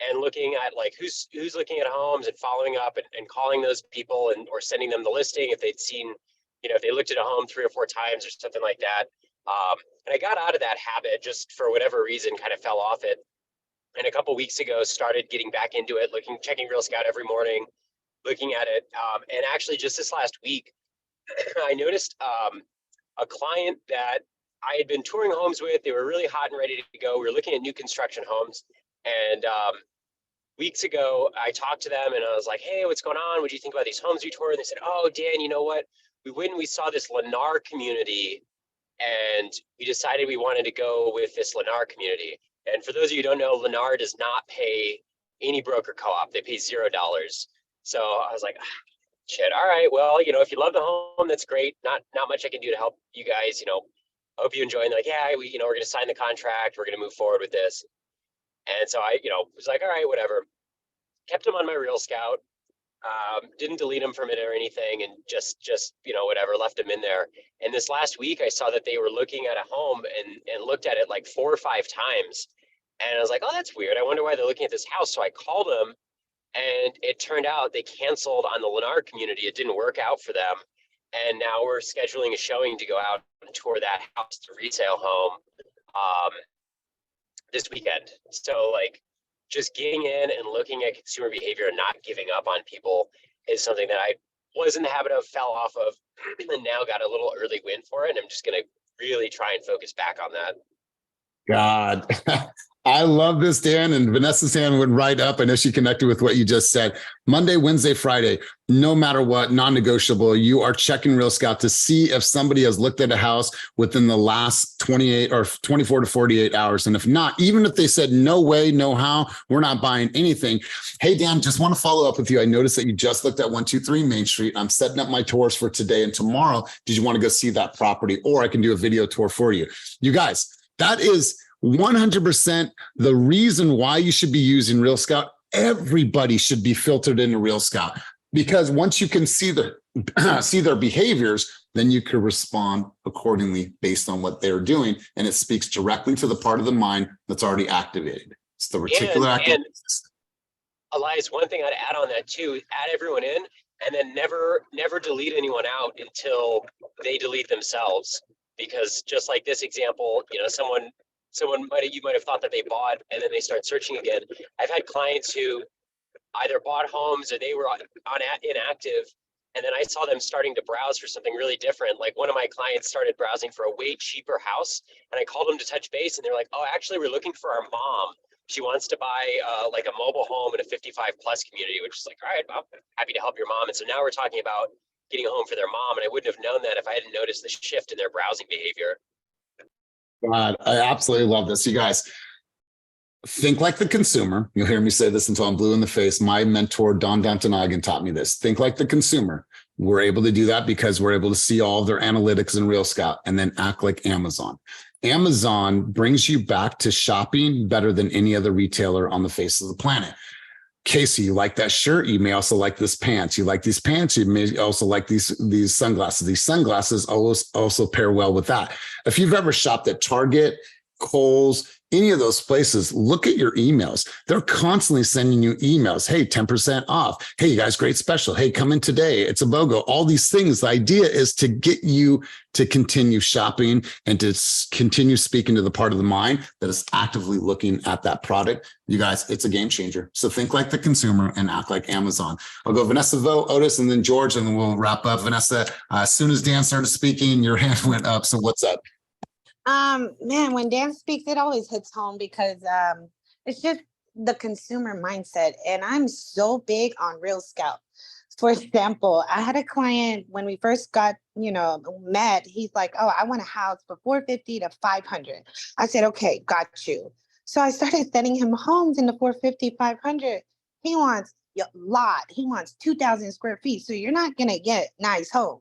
and looking at like who's looking at homes and following up and calling those people or sending them the listing if they'd seen, if they looked at a home 3 or 4 times or something like that. And I got out of that habit just for whatever reason, kind of fell off it. And a couple of weeks ago, started getting back into it, checking Real Scout every morning, looking at it. And actually just this last week, I noticed a client that I had been touring homes with. They were really hot and ready to go. We were looking at new construction homes. And weeks ago, I talked to them and I was like, hey, what's going on? What do you think about these homes we toured? And they said, oh, Dan, you know what? We went and we saw this Lennar community, and we decided we wanted to go with this Lennar community. And for those of you who don't know, Lennar does not pay any broker co-op. They pay $0. So I was like, shit, all right, well, if you love the home, that's great. Not much I can do to help you guys, hope you enjoy. And they're like, yeah, we're going to sign the contract. We're going to move forward with this. And so I, was like, all right, whatever. Kept them on my Real Scout. Didn't delete them from it or anything, and just whatever, left them in there. And this last week I saw that they were looking at a home and looked at it like 4 or 5 times. And I was like, oh, that's weird. I wonder why they're looking at this house. So I called them, and it turned out they canceled on the Lennar community. It didn't work out for them. And now we're scheduling a showing to go out and tour that house, to resale home, this weekend. So like, just getting in and looking at consumer behavior and not giving up on people is something that I was in the habit of, fell off of, and now got a little early win for it. And I'm just going to really try and focus back on that. God, I love this, Dan. And Vanessa's hand went right up. I know she connected with what you just said. Monday, Wednesday, Friday, no matter what, non-negotiable. You are checking Real Scout to see if somebody has looked at a house within the last 28 or 24 to 48 hours. And if not, even if they said no way, no how, we're not buying anything. Hey, Dan, just want to follow up with you. I noticed that you just looked at 123 Main Street. I'm setting up my tours for today and tomorrow. Did you want to go see that property? Or I can do a video tour for you. You guys, that is 100% the reason why you should be using Real Scout. Everybody should be filtered into Real Scout, because once you can see their behaviors, then you can respond accordingly based on what they're doing. And it speaks directly to the part of the mind that's already activated. It's the reticular activating system. Elias, one thing I'd add on that too, add everyone in and then never delete anyone out until they delete themselves. Because just like this example, you know, you might have thought that they bought and then they start searching again. I've had clients who either bought homes or they were inactive, and then I saw them starting to browse for something really different. Like one of my clients started browsing for a way cheaper house, and I called them to touch base, and they're like, "Oh, actually, we're looking for our mom. She wants to buy like a mobile home in a 55 plus community," which is like, all right, well, happy to help your mom. And so now we're talking about getting a home for their mom, and I wouldn't have known that if I hadn't noticed the shift in their browsing behavior. God, I absolutely love this. You guys, think like the consumer. You'll hear me say this until I'm blue in the face. My mentor, Don Dantanagan, taught me this. Think like the consumer. We're able to do that because we're able to see all of their analytics in Real Scout, and then act like Amazon. Amazon brings you back to shopping better than any other retailer on the face of the planet. Casey, you like that shirt? You may also like this pants. You like these pants? You may also like these sunglasses. These sunglasses also pair well with that. If you've ever shopped at Target, Kohl's, any of those places, look at your emails. They're constantly sending you emails. Hey, 10% off. Hey, you guys, great special. Hey, come in today. It's a BOGO. All these things. The idea is to get you to continue shopping and to continue speaking to the part of the mind that is actively looking at that product. You guys, it's a game changer. So think like the consumer and act like Amazon. I'll go Vanessa, Otis, and then George, and then we'll wrap up. Vanessa, as soon as Dan started speaking, your hand went up. So what's up? Man, when Dan speaks, it always hits home because it's just the consumer mindset. And I'm so big on Real Scout. For example, I had a client when we first got, met, he's like, "Oh, I want a house for 450 to 500. I said, "Okay, got you." So I started sending him homes in the 450, 500. He wants a lot. He wants 2,000 square feet. So you're not going to get nice homes.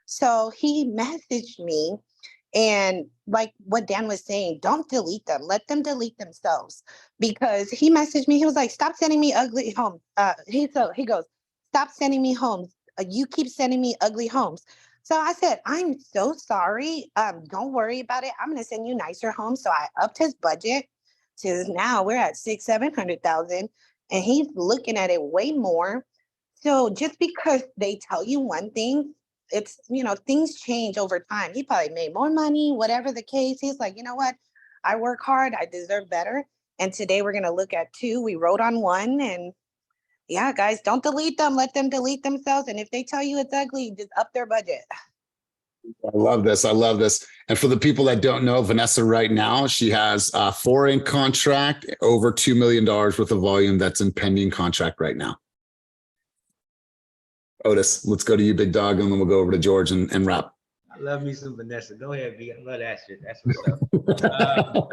So he messaged me. And like what Dan was saying, don't delete them. Let them delete themselves. Because he messaged me. He was like, "Stop sending me ugly homes." He goes, "Stop sending me homes. You keep sending me ugly homes." So I said, "I'm so sorry. Don't worry about it. I'm going to send you nicer homes." So I upped his budget to now we're at 600,000-700,000, and he's looking at it way more. So just because they tell you one thing, it's, things change over time. He probably made more money, whatever the case. He's like, "You know what? I work hard. I deserve better." And today we're going to look at 2. We wrote on 1. And yeah, guys, don't delete them. Let them delete themselves. And if they tell you it's ugly, just up their budget. I love this. I love this. And for the people that don't know, Vanessa right now, she has a 4 in contract, over $2 million worth of volume that's in pending contract right now. Otis, let's go to you, big dog, and then we'll go over to George and wrap. I love me some Vanessa. Go ahead, V. I love that shit. That's what's up.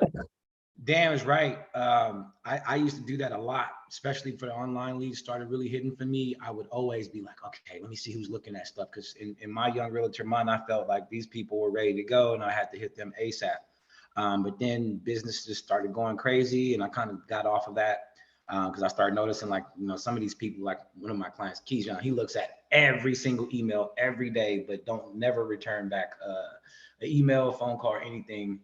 Dan was right. I used to do that a lot, especially for the online leads started really hitting for me. I would always be like, okay, let me see who's looking at stuff. Because in my young realtor mind, I felt like these people were ready to go and I had to hit them ASAP. But then business just started going crazy and I kind of got off of that. Because I started noticing, like, some of these people, like one of my clients, Keyshawn, he looks at every single email every day, but don't never return back an email, phone call, or anything.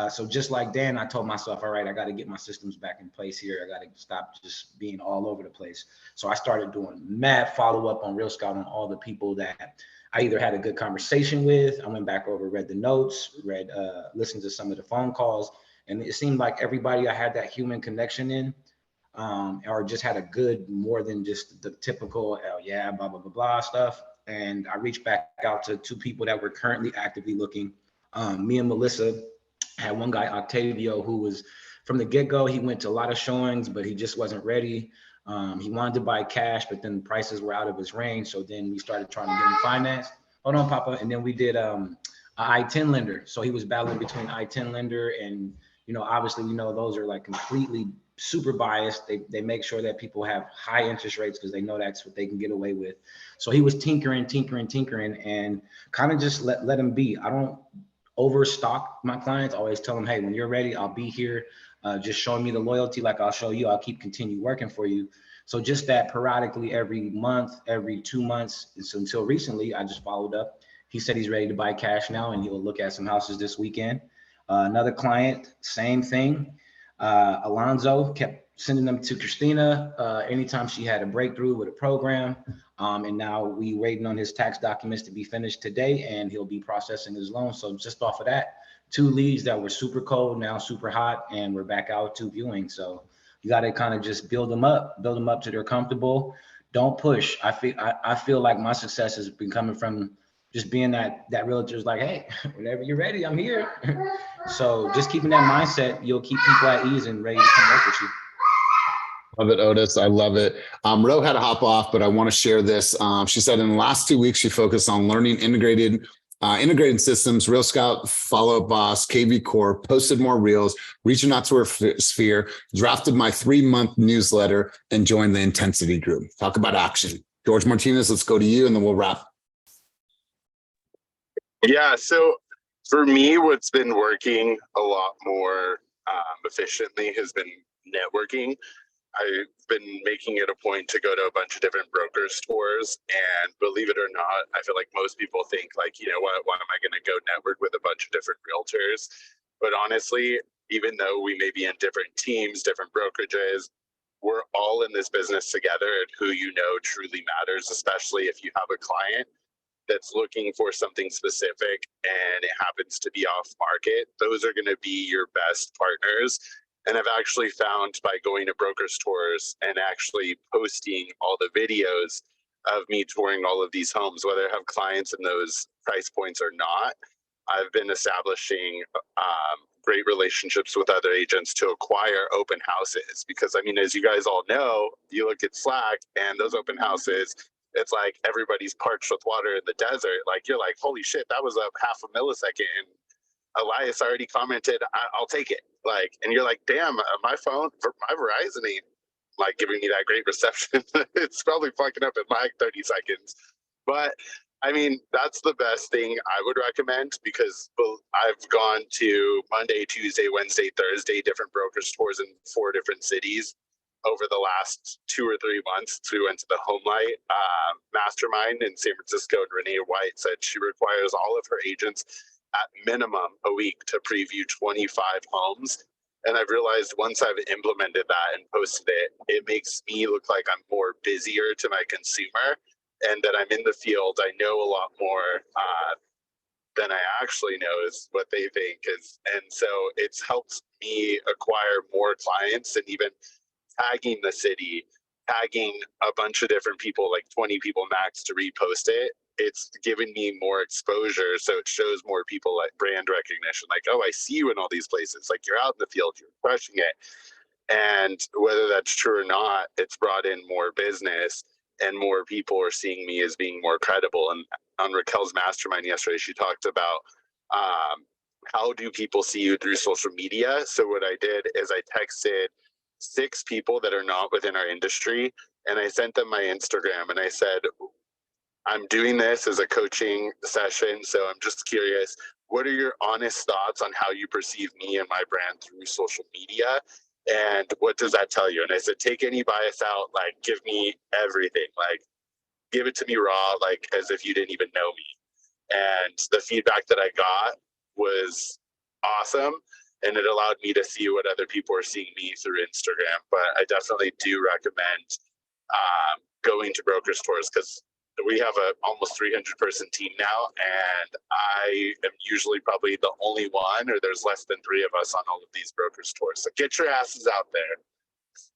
So just like Dan, I told myself, all right, I got to get my systems back in place here. I got to stop just being all over the place. So I started doing mad follow-up on Real Scout on all the people that I either had a good conversation with. I went back over, read the notes, listened to some of the phone calls. And it seemed like everybody I had that human connection in, or just had a good, more than just the typical, oh yeah, blah, blah, blah, blah stuff. And I reached back out to 2 people that were currently actively looking. Me and Melissa Had one guy, Octavio, who was from the get-go, he went to a lot of showings, but he just wasn't ready. He wanted to buy cash, but then prices were out of his range. So then we started trying to get him financed. Hold on, Papa. And then we did a I-10 lender. So he was battling between I-10 lender and, you know, obviously we know those are like completely super biased. They make sure that people have high interest rates because they know that's what they can get away with. So he was tinkering, and kind of just let him be. I don't overstock my clients. I always tell them, hey, when you're ready, I'll be here. Just showing me the loyalty like I'll show you. I'll continue working for you. So just that periodically every month, every 2 months, so until recently, I just followed up. He said he's ready to buy cash now and he'll look at some houses this weekend. Another client, same thing. Alonzo kept sending them to Christina anytime she had a breakthrough with a program. And now we waiting on his tax documents to be finished today and he'll be processing his loan. So just off of that, 2 leads that were super cold, now super hot, and we're back out to viewing. So you got to kind of just build them up till they're comfortable. Don't push. I feel like my success has been coming from just being that realtor's like, hey, whenever you're ready, I'm here. So just keeping that mindset, you'll keep people at ease and ready to come work with you. Love it, Otis. I love it. Ro had to hop off, but I want to share this. She said in the last 2 weeks, she focused on learning integrated systems, Real Scout, Follow Up Boss, KV Core, posted more reels, reaching out to her sphere, drafted my 3-month newsletter, and joined the intensity group. Talk about action. George Martinez, let's go to you, and then we'll wrap. Yeah, so for me, what's been working a lot more efficiently has been networking. I've been making it a point to go to a bunch of different broker stores, and believe it or not, I feel like most people think like, you know what, why am I going to go network with a bunch of different realtors? But honestly, even though we may be in different teams, different brokerages, we're all in this business together, and who you know truly matters, especially if you have a client that's looking for something specific and it happens to be off market. Those are going to be your best partners. And I've actually found by going to broker stores and actually posting all the videos of me touring all of these homes, whether I have clients in those price points or not, I've been establishing great relationships with other agents to acquire open houses. Because I mean, as you guys all know, you look at Slack and those open houses, it's like everybody's parched with water in the desert. Like you're like, holy shit, that was up half a millisecond. And Elias already commented, I'll take it. Like, and you're like, damn, my phone, my Verizon ain't like giving me that great reception. It's probably fucking up in like 30 seconds. But I mean, that's the best thing I would recommend, because I've gone to Monday, Tuesday, Wednesday, Thursday, different broker stores in 4 different cities over the last 2 or 3 months. We went to the Homelight Mastermind in San Francisco, and Renee White said she requires all of her agents at minimum a week to preview 25 homes. And I've realized once I've implemented that and posted it, it makes me look like I'm more busier to my consumer, and that I'm in the field. I know a lot more than I actually know is what they think is. And so it's helped me acquire more clients, and even tagging the city, tagging a bunch of different people, like 20 people max, to repost it. It's given me more exposure. So it shows more people like brand recognition, like, oh, I see you in all these places. Like you're out in the field, you're crushing it. And whether that's true or not, it's brought in more business, and more people are seeing me as being more credible. And on Raquel's mastermind yesterday, she talked about how do people see you through social media. So what I did is I texted 6 people that are not within our industry, and I sent them my Instagram, and I said, I'm doing this as a coaching session, so I'm just curious, what are your honest thoughts on how you perceive me and my brand through social media? And what does that tell you? And I said, take any bias out, like give me everything, like give it to me raw, like as if you didn't even know me. And the feedback that I got was awesome. And it allowed me to see what other people are seeing me through Instagram. But I definitely do recommend going to broker stores, because we have a almost 300 person team now, and I am usually probably the only one, or there's less than 3 of us on all of these broker stores. So get your asses out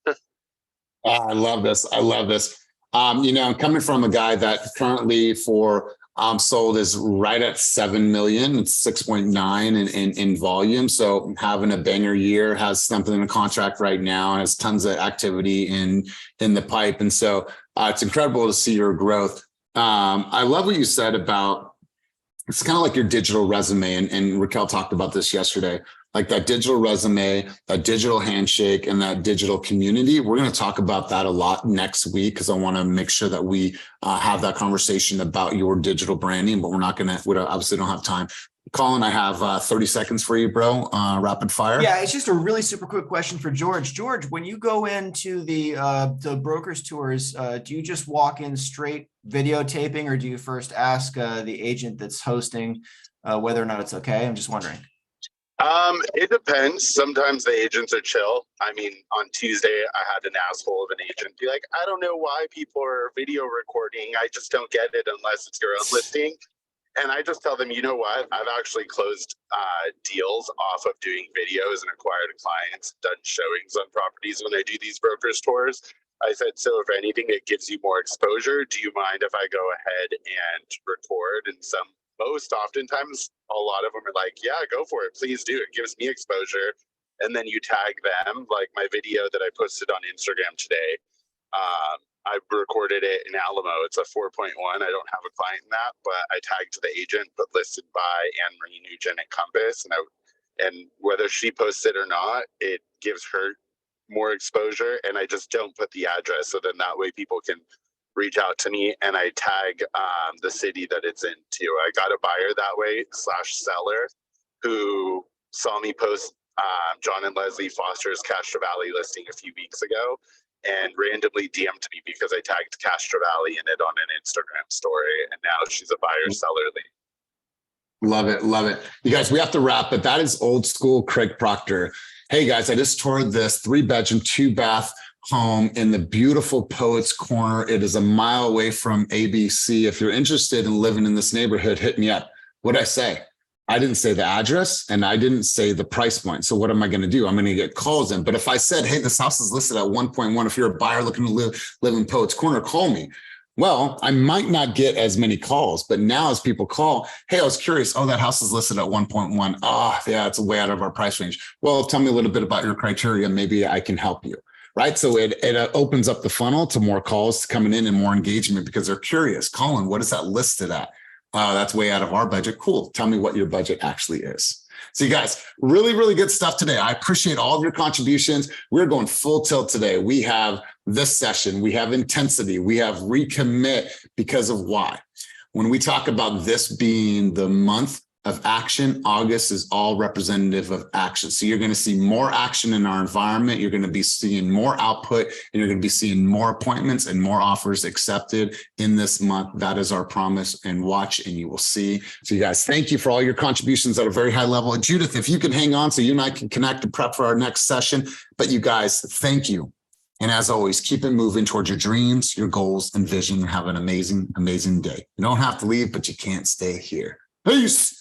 there. I love this. I love this. You know, coming from a guy that currently for sold is right at 7 million. It's 6.9 in volume. So having a banger year, has something in the contract right now, and has tons of activity in the pipe. And so it's incredible to see your growth. I love what you said about, it's kind of like your digital resume. And Raquel talked about this yesterday, like that digital resume, that digital handshake, and that digital community. We're going to talk about that a lot next week, because I want to make sure that we have that conversation about your digital branding, but we obviously don't have time. Colin, I have 30 seconds for you, bro. Rapid fire. Yeah, it's just a really super quick question for George. George, when you go into the brokers tours, do you just walk in straight videotaping, or do you first ask the agent that's hosting whether or not it's okay? I'm just wondering. It depends. Sometimes the agents are chill. I mean, on Tuesday, I had an asshole of an agent be like, I don't know why people are video recording. I just don't get it unless it's your own listing. And I just tell them, you know what? I've actually closed deals off of doing videos and acquired clients, done showings on properties when I do these brokers tours. I said, so if anything, it gives you more exposure. Do you mind if I go ahead and record? And most oftentimes, a lot of them are like, yeah, go for it. Please do. It gives me exposure. And then you tag them, like my video that I posted on Instagram today. I recorded it in Alamo. It's a 4.1. I don't have a client in that, but I tagged the agent, but listed by Anne-Marie Nugent at Compass. And whether she posts it or not, it gives her more exposure. And I just don't put the address. So then that way people can reach out to me, and I tag the city that it's in too. I got a buyer that way /seller who saw me post John and Leslie Foster's Castro Valley listing a few weeks ago, and randomly DM'd me because I tagged Castro Valley in it on an Instagram story, and now she's a buyer seller lead. Love it. Love it. You guys, we have to wrap, but that is old school Craig Proctor. Hey guys, I just toured this 3-bedroom, 2-bath home in the beautiful Poets Corner. It is a mile away from ABC. If you're interested in living in this neighborhood, hit me up. What'd I say? I didn't say the address, and I didn't say the price point. So what am I going to do? I'm going to get calls in. But if I said, hey, this house is listed at 1.1, if you're a buyer looking to live in Poets Corner, call me. Well, I might not get as many calls, but now as people call, hey, I was curious. Oh, that house is listed at 1.1. Oh, yeah, it's way out of our price range. Well, tell me a little bit about your criteria. Maybe I can help you. Right. So it opens up the funnel to more calls coming in and more engagement, because they're curious. Colin, what is that listed at? That's way out of our budget. Cool. Tell me what your budget actually is. So you guys, really, really good stuff today. I appreciate all of your contributions. We're going full tilt today. We have this session. We have intensity. We have recommit, because of why. When we talk about this being the month of action, August is all representative of action. So you're going to see more action in our environment. You're going to be seeing more output, and you're going to be seeing more appointments and more offers accepted in this month. That is our promise. And watch, and you will see. So you guys, thank you for all your contributions at a very high level. And Judith, if you can hang on so you and I can connect and prep for our next session. But you guys, thank you. And as always, keep it moving towards your dreams, your goals, and vision. Have an amazing, amazing day. You don't have to leave, but you can't stay here. Peace.